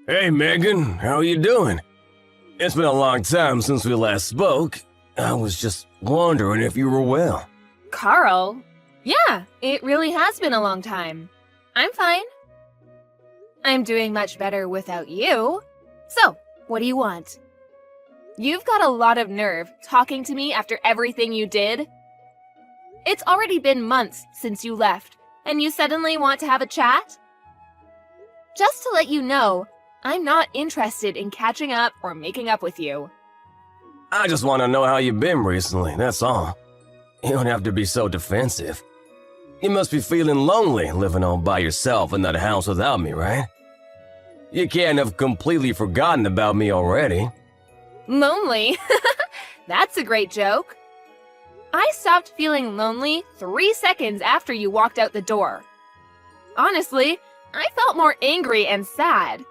Hey Megan, how you doing? It's been a long time since we last spoke. I was just wondering if you were well. Carl? Yeah, it really has been a long time. I'm fine. I'm doing much better without you. So, what do you want? You've got a lot of nerve talking to me after everything you did. It's already been months since you left, and you suddenly want to have a chat? Just to let you know, I'm not interested in catching up or making up with you. I just want to know how you've been recently, that's all. You don't have to be so defensive. You must be feeling lonely living all by yourself in that house without me, right? You can't have completely forgotten about me already. Lonely? That's a great joke. I stopped feeling lonely 3 seconds after you walked out the door. Honestly, I felt more angry and sad.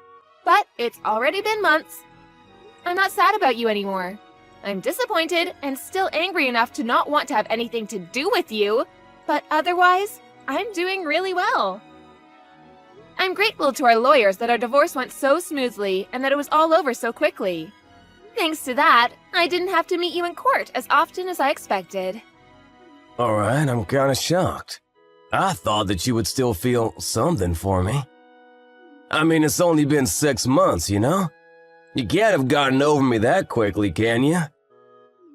But it's already been months. I'm not sad about you anymore. I'm disappointed and still angry enough to not want to have anything to do with you, but otherwise, I'm doing really well. I'm grateful to our lawyers that our divorce went so smoothly and that it was all over so quickly. Thanks to that, I didn't have to meet you in court as often as I expected. Alright, I'm kinda shocked. I thought that you would still feel something for me. I mean, it's only been 6 months, you know? You can't have gotten over me that quickly, can you?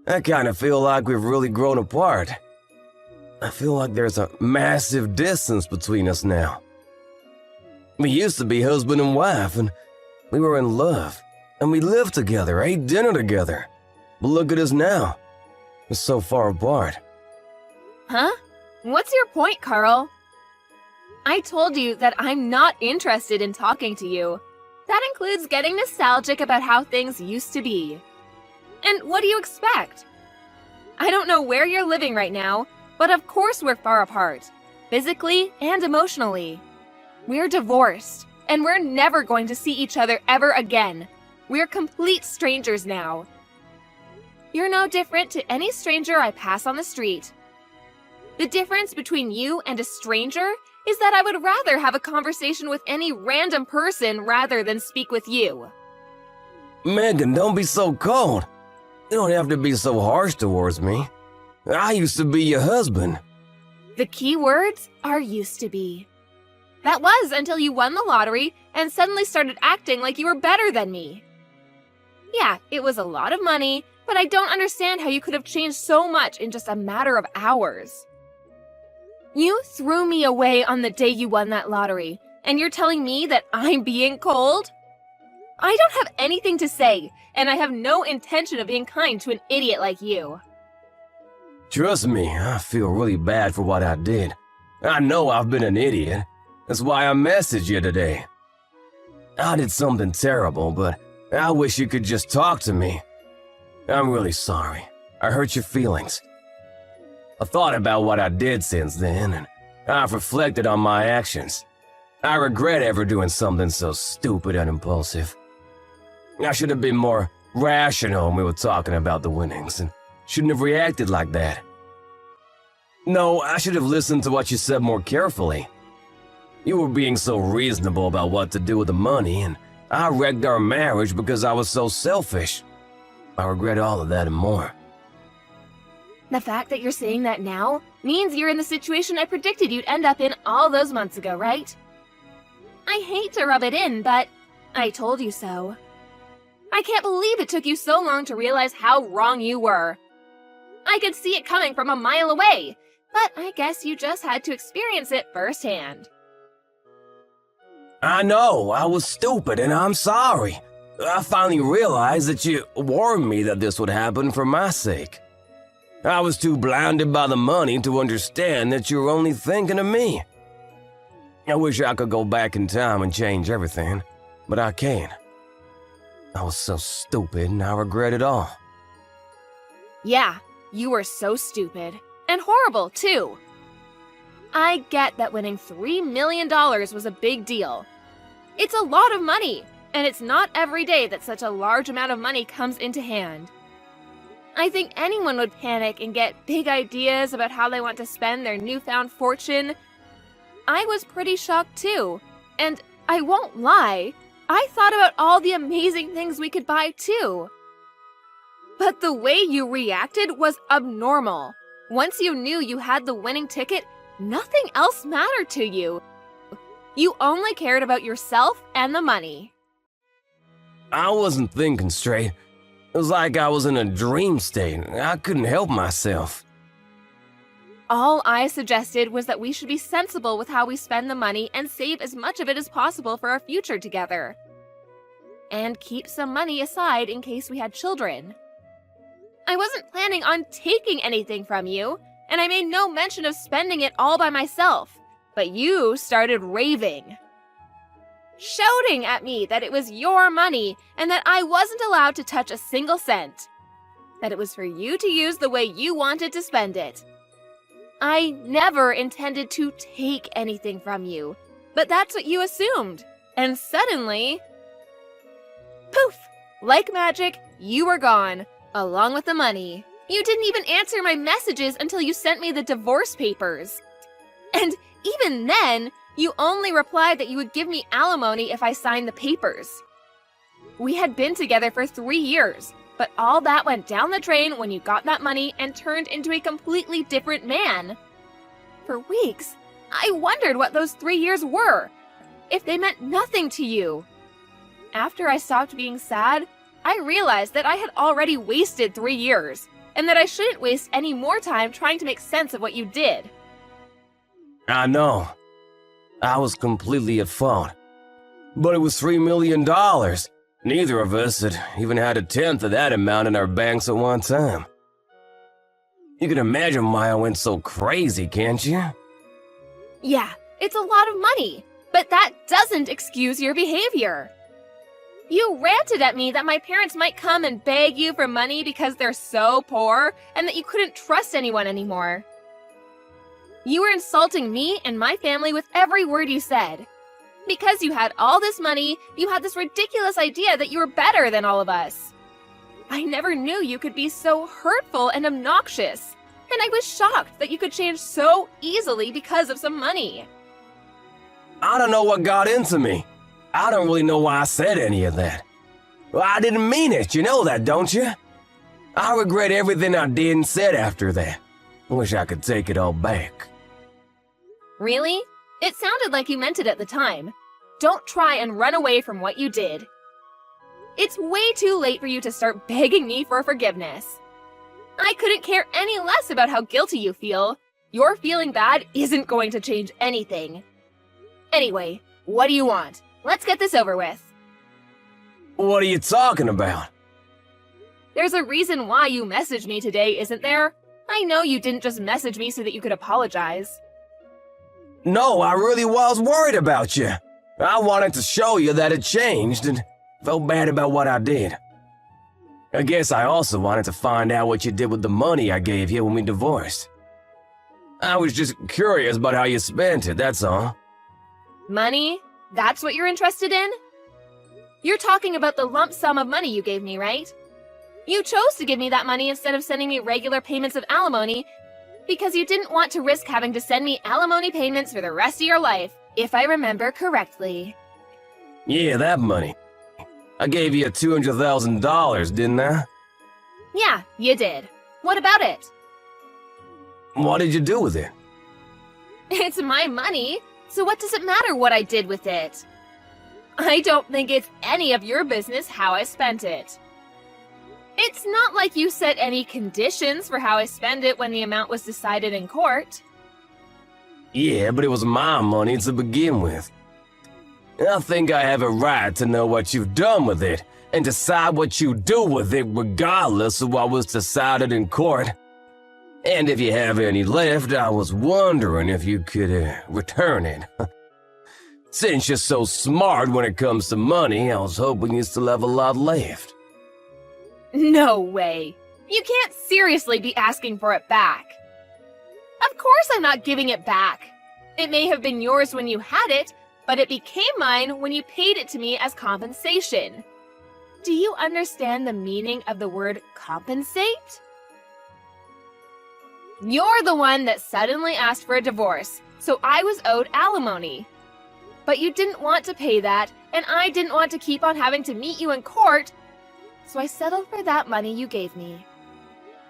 I kinda feel like we've really grown apart. I feel like there's a massive distance between us now. We used to be husband and wife, and we were in love, and we lived together, ate dinner together. But look at us now. We're so far apart. Huh? What's your point, Carl? I told you that I'm not interested in talking to you. That includes getting nostalgic about how things used to be. And what do you expect? I don't know where you're living right now, but of course we're far apart, physically and emotionally. We're divorced, and we're never going to see each other ever again. We're complete strangers now. You're no different to any stranger I pass on the street. The difference between you and a stranger is that I would rather have a conversation with any random person rather than speak with you. Megan, don't be so cold. You don't have to be so harsh towards me. I used to be your husband. The key words are used to be. That was until you won the lottery and suddenly started acting like you were better than me. Yeah, it was a lot of money, but I don't understand how you could have changed so much in just a matter of hours. You threw me away on the day you won that lottery, and you're telling me that I'm being cold? I don't have anything to say, and I have no intention of being kind to an idiot like you. Trust me, I feel really bad for what I did. I know I've been an idiot. That's why I messaged you today. I did something terrible, but I wish you could just talk to me. I'm really sorry. I hurt your feelings. I thought about what I did since then, and I've reflected on my actions. I regret ever doing something so stupid and impulsive. I should have been more rational when we were talking about the winnings, and shouldn't have reacted like that. No, I should have listened to what you said more carefully. You were being so reasonable about what to do with the money, and I wrecked our marriage because I was so selfish. I regret all of that and more. The fact that you're saying that now means you're in the situation I predicted you'd end up in all those months ago, right? I hate to rub it in, but I told you so. I can't believe it took you so long to realize how wrong you were. I could see it coming from a mile away, but I guess you just had to experience it firsthand. I know, I was stupid and I'm sorry. I finally realized that you warned me that this would happen for my sake. I was too blinded by the money to understand that you were only thinking of me. I wish I could go back in time and change everything, but I can't. I was so stupid and I regret it all. Yeah, you were so stupid. And horrible, too. I get that winning $3 million was a big deal. It's a lot of money, and it's not every day that such a large amount of money comes into hand. I think anyone would panic and get big ideas about how they want to spend their newfound fortune. I was pretty shocked too, and I won't lie, I thought about all the amazing things we could buy too. But the way you reacted was abnormal. Once you knew you had the winning ticket, nothing else mattered to you. You only cared about yourself and the money. I wasn't thinking straight. It was like I was in a dream state. I couldn't help myself. All I suggested was that we should be sensible with how we spend the money and save as much of it as possible for our future together. And keep some money aside in case we had children. I wasn't planning on taking anything from you, and I made no mention of spending it all by myself. But you started raving, shouting at me that it was your money and that I wasn't allowed to touch a single cent. That it was for you to use the way you wanted to spend it. I never intended to take anything from you, but that's what you assumed. And suddenly, poof! Like magic, you were gone, along with the money. You didn't even answer my messages until you sent me the divorce papers. And even then, you only replied that you would give me alimony if I signed the papers. We had been together for 3 years, but all that went down the drain when you got that money and turned into a completely different man. For weeks, I wondered what those 3 years were, if they meant nothing to you. After I stopped being sad, I realized that I had already wasted 3 years, and that I shouldn't waste any more time trying to make sense of what you did. I know. I was completely at fault. But it was $3 million. Neither of us had even had a tenth of that amount in our banks at one time. You can imagine why I went so crazy, can't you? Yeah, it's a lot of money, but that doesn't excuse your behavior. You ranted at me that my parents might come and beg you for money because they're so poor and that you couldn't trust anyone anymore. You were insulting me and my family with every word you said. Because you had all this money, you had this ridiculous idea that you were better than all of us. I never knew you could be so hurtful and obnoxious, and I was shocked that you could change so easily because of some money. I don't know what got into me. I don't really know why I said any of that. Well, I didn't mean it, you know that, don't you? I regret everything I did and said after that. Wish I could take it all back. Really? It sounded like you meant it at the time. Don't try and run away from what you did. It's way too late for you to start begging me for forgiveness. I couldn't care any less about how guilty you feel. Your feeling bad isn't going to change anything. Anyway, what do you want? Let's get this over with. What are you talking about? There's a reason why you messaged me today, isn't there? I know you didn't just message me so that you could apologize. No, I really was worried about you. I wanted to show you that it changed and felt bad about what I did. I guess I also wanted to find out what you did with the money I gave you when we divorced. I was just curious about how you spent it, that's all. Money? That's what you're interested in? You're talking about the lump sum of money you gave me, right? You chose to give me that money instead of sending me regular payments of alimony because you didn't want to risk having to send me alimony payments for the rest of your life, if I remember correctly. Yeah, that money. I gave you $200,000, didn't I? Yeah, you did. What about it? What did you do with it? It's my money, so what does it matter what I did with it? I don't think it's any of your business how I spent it. It's not like you set any conditions for how I spend it when the amount was decided in court. Yeah, but it was my money to begin with. I think I have a right to know what you've done with it and decide what you do with it regardless of what was decided in court. And if you have any left, I was wondering if you could return it. Since you're so smart when it comes to money, I was hoping you still have a lot left. No way. You can't seriously be asking for it back. Of course I'm not giving it back. It may have been yours when you had it, but it became mine when you paid it to me as compensation. Do you understand the meaning of the word compensate? You're the one that suddenly asked for a divorce, so I was owed alimony. but you didn't want to pay that, and I didn't want to keep on having to meet you in court, so I settled for that money you gave me.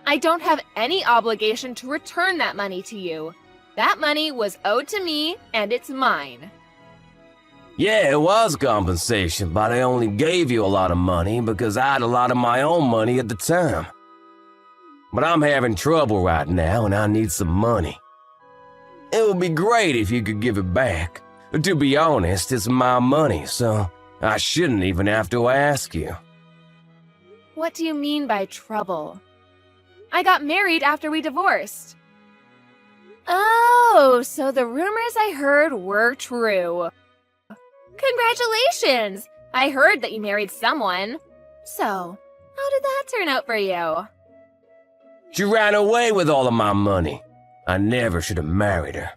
I don't have any obligation to return that money to you. That money was owed to me, and it's mine. Yeah, it was compensation, but I only gave you a lot of money because I had a lot of my own money at the time. But I'm having trouble right now and I need some money. It would be great if you could give it back. To be honest, it's my money, so I shouldn't even have to ask you. What do you mean by trouble? I got married after we divorced. Oh, so the rumors I heard were true. Congratulations! I heard that you married someone. So, how did that turn out for you? She ran away with all of my money. I never should have married her.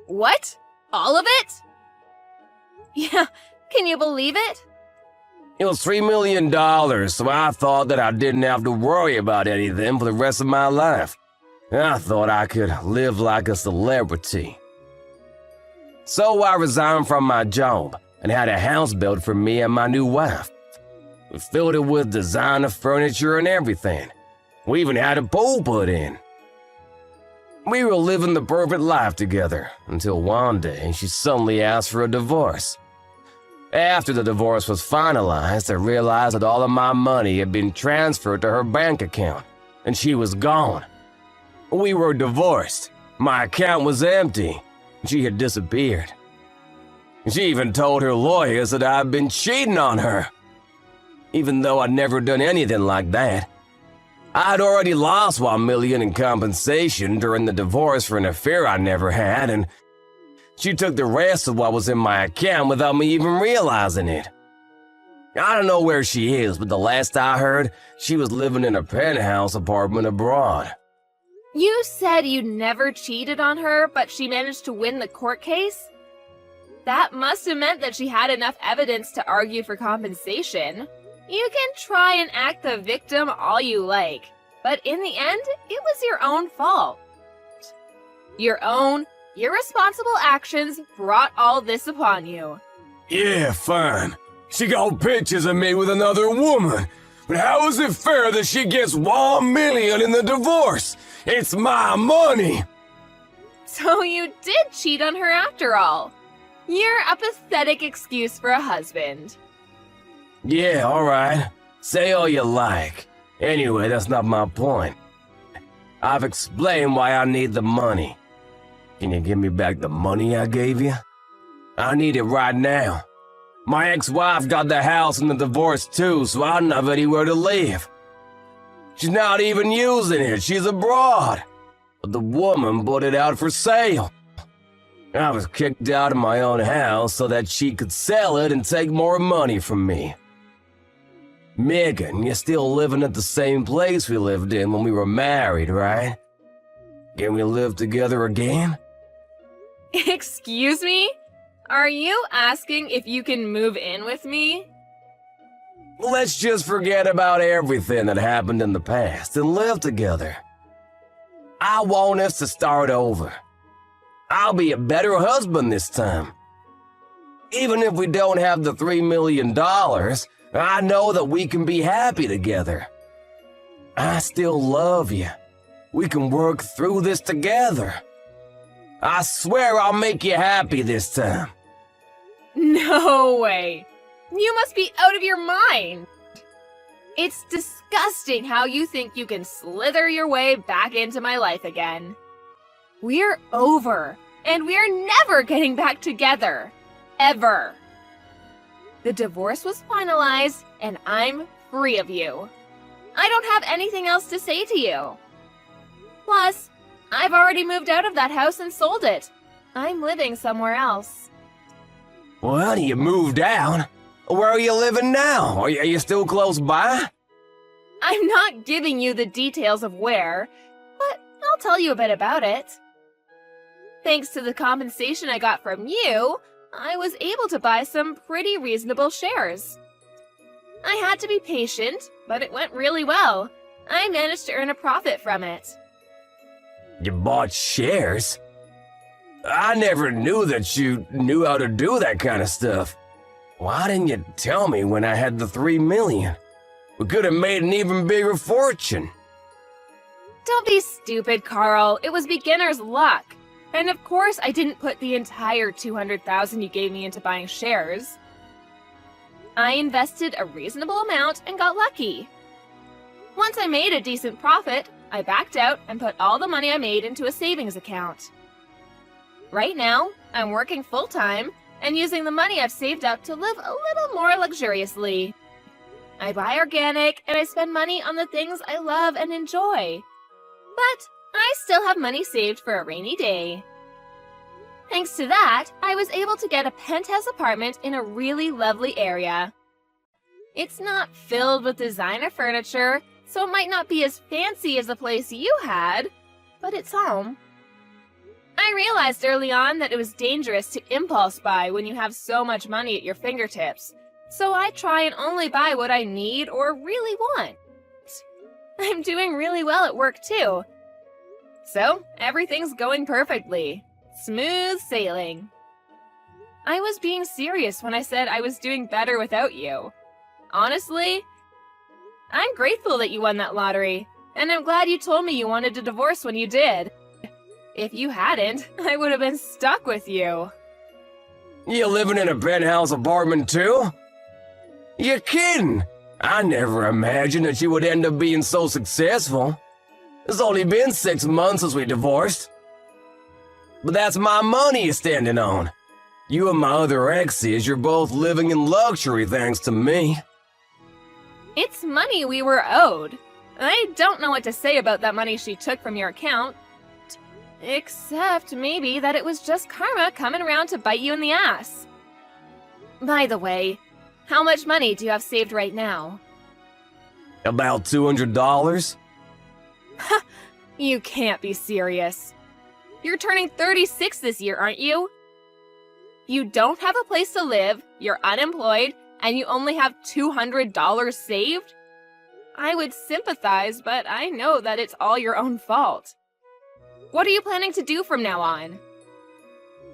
What? All of it? Yeah, can you believe it? It was $3 million, so I thought that I didn't have to worry about anything for the rest of my life. I thought I could live like a celebrity. So I resigned from my job and had a house built for me and my new wife. We filled it with designer furniture and everything. We even had a pool put in. We were living the perfect life together until one day she suddenly asked for a divorce. After the divorce was finalized, I realized that all of my money had been transferred to her bank account, and she was gone. We were divorced. My account was empty. She had disappeared. She even told her lawyers that I'd been cheating on her. Even though I'd never done anything like that. I'd already lost $1 million in compensation during the divorce for an affair I never had, and she took the rest of what was in my account without me even realizing it. I don't know where she is, but the last I heard, she was living in a penthouse apartment abroad. You said you never cheated on her, but she managed to win the court case? That must have meant that she had enough evidence to argue for compensation. You can try and act the victim all you like, but in the end, it was your own fault. Your own, irresponsible actions brought all this upon you. Yeah, fine. She got pictures of me with another woman. But how is it fair that she gets $1 million in the divorce? It's my money! So you did cheat on her after all. You're a pathetic excuse for a husband. Yeah, alright. Say all you like. Anyway, that's not my point. I've explained why I need the money. Can you give me back the money I gave you? I need it right now. My ex-wife got the house and the divorce too, so I don't have anywhere to live. She's not even using it, she's abroad. But the woman put it out for sale. I was kicked out of my own house so that she could sell it and take more money from me. Megan, you're still living at the same place we lived in when we were married, right? Can we live together again? Excuse me? Are you asking if you can move in with me? Let's just forget about everything that happened in the past and live together. I want us to start over. I'll be a better husband this time. Even if we don't have the $3 million, I know that we can be happy together. I still love you. We can work through this together. I swear I'll make you happy this time. No way. You must be out of your mind. It's disgusting how you think you can slither your way back into my life again. We're over, and we're never getting back together. Ever. The divorce was finalized, and I'm free of you. I don't have anything else to say to you. Plus, I've already moved out of that house and sold it. I'm living somewhere else. Well, you moved out. Where are you living now? Are you still close by? I'm not giving you the details of where, but I'll tell you a bit about it. Thanks to the compensation I got from you, I was able to buy some pretty reasonable shares. I had to be patient, but it went really well. I managed to earn a profit from it. You bought shares? I never knew that you knew how to do that kind of stuff. Why didn't you tell me when I had the 3 million? We could have made an even bigger fortune. Don't be stupid, Carl. It was beginner's luck. And of course I didn't put the entire $200,000 you gave me into buying shares. I invested a reasonable amount and got lucky. Once I made a decent profit, I backed out and put all the money I made into a savings account. Right now, I'm working full-time and using the money I've saved up to live a little more luxuriously. I buy organic and I spend money on the things I love and enjoy. But I still have money saved for a rainy day. Thanks to that, I was able to get a penthouse apartment in a really lovely area. It's not filled with designer furniture, so it might not be as fancy as the place you had, but it's home. I realized early on that it was dangerous to impulse buy when you have so much money at your fingertips, so I try and only buy what I need or really want. I'm doing really well at work too. So, everything's going perfectly. Smooth sailing. I was being serious when I said I was doing better without you. Honestly, I'm grateful that you won that lottery, and I'm glad you told me you wanted a divorce when you did. If you hadn't, I would have been stuck with you. You living in a penthouse apartment too? You're kidding! I never imagined that you would end up being so successful. It's only been 6 months since we divorced. But that's my money you're standing on. You and my other exes, you're both living in luxury thanks to me. It's money we were owed. I don't know what to say about that money she took from your account. Except maybe that it was just karma coming around to bite you in the ass. By the way, how much money do you have saved right now? About $200? You can't be serious. You're turning 36 this year, aren't you? You don't have a place to live, you're unemployed, and you only have $200 saved? I would sympathize, but I know that it's all your own fault. What are you planning to do from now on?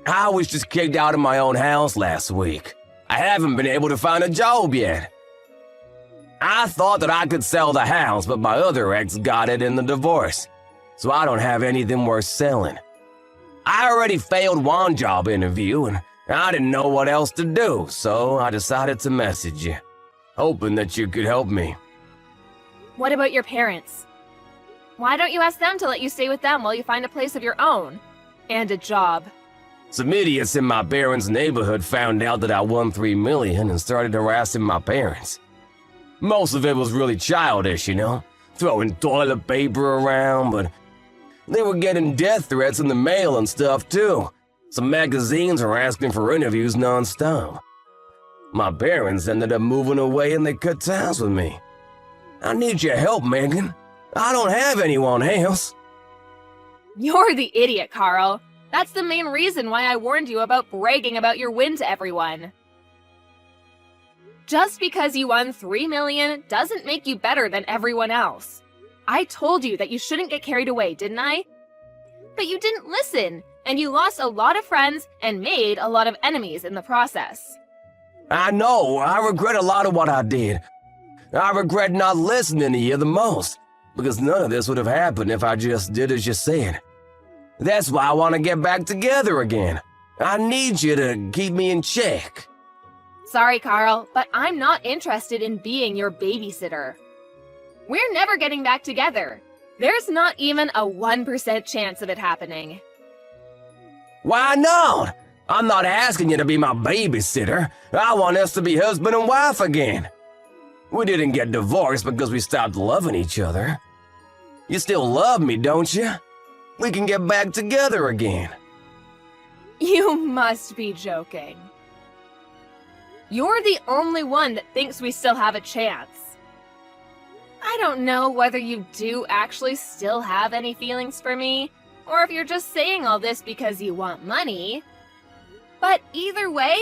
I was just kicked out of my own house last week. I haven't been able to find a job yet. I thought that I could sell the house, but my other ex got it in the divorce, so I don't have anything worth selling. I already failed one job interview, and I didn't know what else to do, so I decided to message you, hoping that you could help me. What about your parents? Why don't you ask them to let you stay with them while you find a place of your own? And a job. Some idiots in my parents' neighborhood found out that I won $3 million and started harassing my parents. Most of it was really childish, you know, throwing toilet paper around, but they were getting death threats in the mail and stuff too. Some magazines were asking for interviews non-stop. My parents ended up moving away and they cut ties with me. I need your help, Megan. I don't have anyone else. You're the idiot, Carl. That's the main reason why I warned you about bragging about your win to everyone. Just because you won $3 million doesn't make you better than everyone else. I told you that you shouldn't get carried away, didn't I? But you didn't listen, and you lost a lot of friends and made a lot of enemies in the process. I know, I regret a lot of what I did. I regret not listening to you the most, because none of this would have happened if I just did as you said. That's why I want to get back together again. I need you to keep me in check. Sorry, Carl, but I'm not interested in being your babysitter. We're never getting back together. There's not even a 1% chance of it happening. Why not? I'm not asking you to be my babysitter. I want us to be husband and wife again. We didn't get divorced because we stopped loving each other. You still love me, don't you? We can get back together again. You must be joking. You're the only one that thinks we still have a chance. I don't know whether you do actually still have any feelings for me, or if you're just saying all this because you want money. But either way,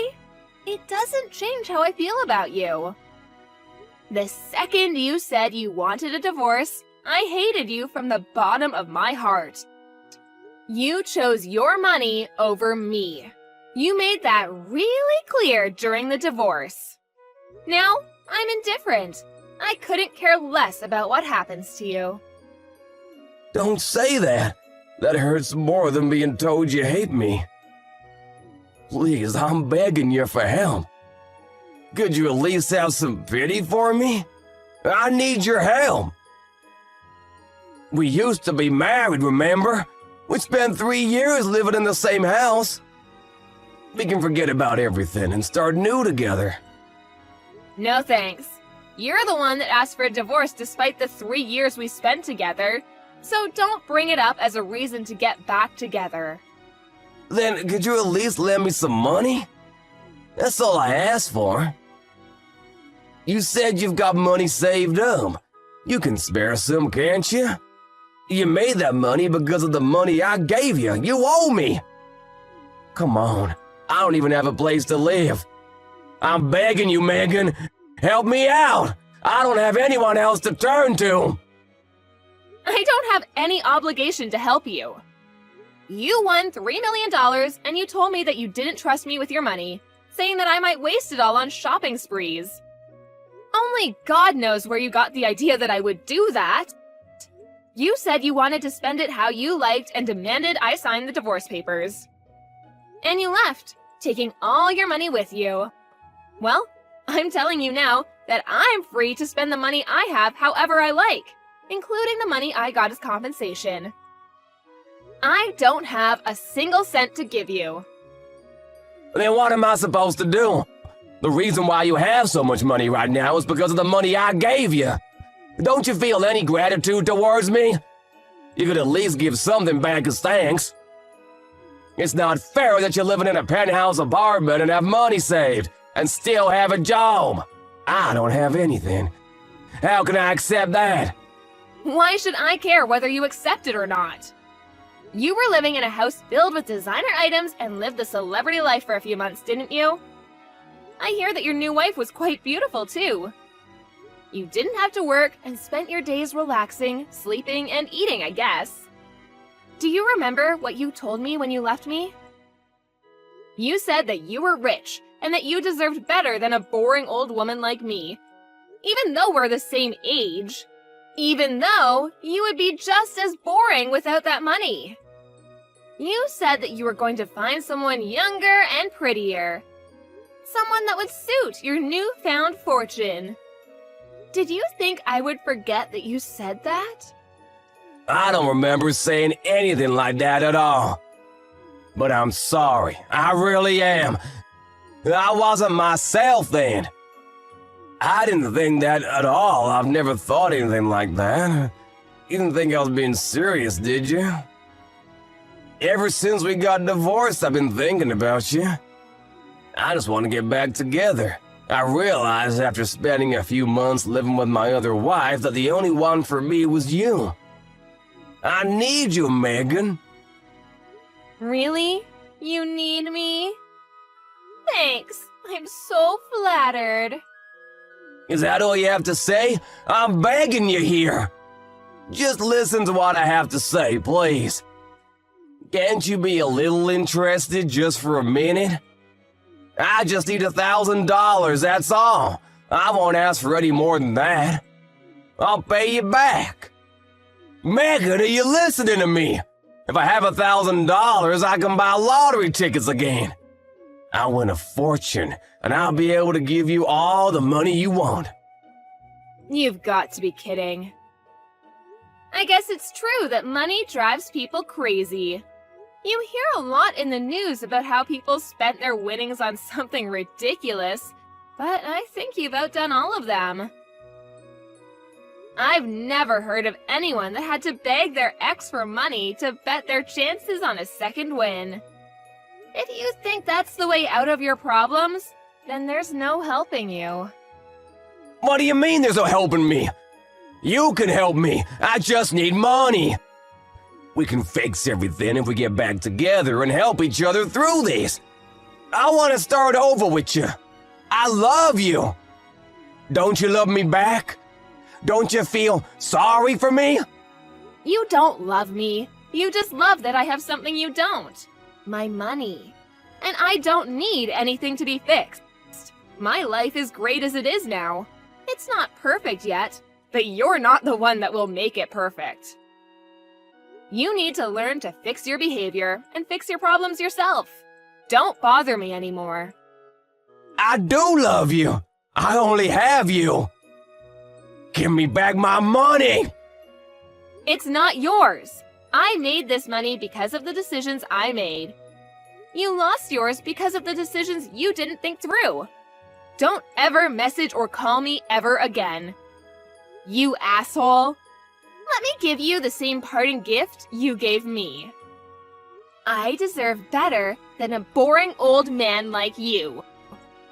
it doesn't change how I feel about you. The second you said you wanted a divorce, I hated you from the bottom of my heart. You chose your money over me. You made that really clear during the divorce. Now, I'm indifferent. I couldn't care less about what happens to you. Don't say that. That hurts more than being told you hate me. Please, I'm begging you for help. Could you at least have some pity for me? I need your help. We used to be married, remember? We spent 3 years living in the same house. We can forget about everything and start new together. No thanks. You're the one that asked for a divorce despite the 3 years we spent together, so don't bring it up as a reason to get back together. Then could you at least lend me some money? That's all I asked for. You said you've got money saved up. You can spare some, can't you? You made that money because of the money I gave you. You owe me. Come on, I don't even have a place to live. I'm begging you, Megan. Help me out. I don't have anyone else to turn to. I don't have any obligation to help you. You won $3 million and you told me that you didn't trust me with your money, saying that I might waste it all on shopping sprees. Only God knows where you got the idea that I would do that. You said you wanted to spend it how you liked and demanded I sign the divorce papers. And you left, taking all your money with you. Well, I'm telling you now that I'm free to spend the money I have however I like, including the money I got as compensation. I don't have a single cent to give you. Then what am I supposed to do? The reason why you have so much money right now is because of the money I gave you. Don't you feel any gratitude towards me? You could at least give something back as thanks. It's not fair that you're living in a penthouse apartment and have money saved and still have a job. I don't have anything. How can I accept that? Why should I care whether you accept it or not? You were living in a house filled with designer items and lived the celebrity life for a few months, didn't you? I hear that your new wife was quite beautiful, too. You didn't have to work and spent your days relaxing, sleeping, and eating, I guess. Do you remember what you told me when you left me? You said that you were rich and that you deserved better than a boring old woman like me. Even though we're the same age. Even though you would be just as boring without that money. You said that you were going to find someone younger and prettier. Someone that would suit your newfound fortune. Did you think I would forget that you said that? I don't remember saying anything like that at all. But I'm sorry, I really am. I wasn't myself then. I didn't think that at all. I've never thought anything like that. You didn't think I was being serious, did you? Ever since we got divorced, I've been thinking about you. I just want to get back together. I realized after spending a few months living with my other wife that the only one for me was you. I need you, Megan. Really? You need me? Thanks. I'm so flattered. Is that all you have to say? I'm begging you here. Just listen to what I have to say, please. Can't you be a little interested just for a minute? I just need $1,000, that's all. I won't ask for any more than that. I'll pay you back. Megan, are you listening to me? If I have $1,000, I can buy lottery tickets again. I'll win a fortune, and I'll be able to give you all the money you want. You've got to be kidding. I guess it's true that money drives people crazy. You hear a lot in the news about how people spent their winnings on something ridiculous, but I think you've outdone all of them. I've never heard of anyone that had to beg their ex for money to bet their chances on a second win. If you think that's the way out of your problems, then there's no helping you. What do you mean there's no helping me? You can help me. I just need money. We can fix everything if we get back together and help each other through this. I want to start over with you. I love you. Don't you love me back? Don't you feel sorry for me? You don't love me. You just love that I have something you don't. My money. And I don't need anything to be fixed. My life is great as it is now. It's not perfect yet, but you're not the one that will make it perfect. You need to learn to fix your behavior and fix your problems yourself. Don't bother me anymore. I do love you. I only have you. Give me back my money. It's not yours. I made this money because of the decisions I made. You lost yours because of the decisions you didn't think through. Don't ever message or call me ever again. You asshole. Let me give you the same parting gift you gave me. I deserve better than a boring old man like you.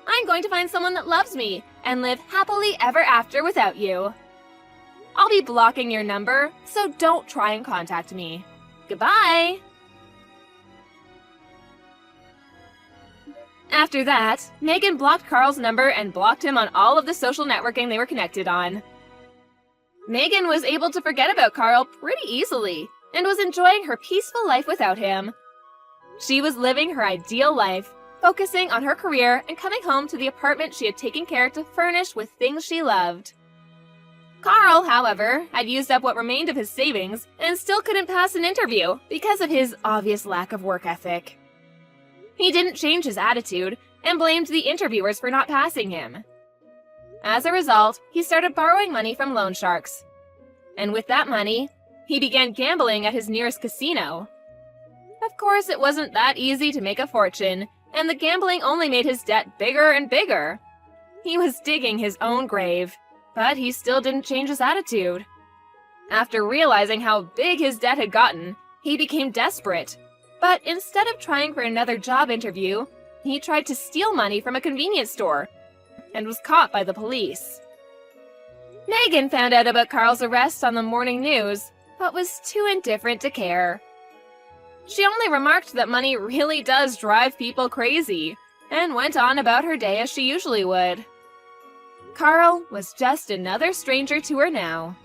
I'm going to find someone that loves me and live happily ever after without you. I'll be blocking your number, so don't try and contact me. Goodbye! After that, Megan blocked Carl's number and blocked him on all of the social networking they were connected on. Megan was able to forget about Carl pretty easily and was enjoying her peaceful life without him. She was living her ideal life, focusing on her career and coming home to the apartment she had taken care to furnish with things she loved. Carl, however, had used up what remained of his savings and still couldn't pass an interview because of his obvious lack of work ethic. He didn't change his attitude and blamed the interviewers for not passing him. As a result, he started borrowing money from loan sharks. And with that money, he began gambling at his nearest casino. Of course, it wasn't that easy to make a fortune, and the gambling only made his debt bigger and bigger. He was digging his own grave, but he still didn't change his attitude. After realizing how big his debt had gotten, he became desperate. But instead of trying for another job interview, he tried to steal money from a convenience store and was caught by the police. Megan found out about Carl's arrest on the morning news, but was too indifferent to care. She only remarked that money really does drive people crazy, and went on about her day as she usually would. Carl was just another stranger to her now.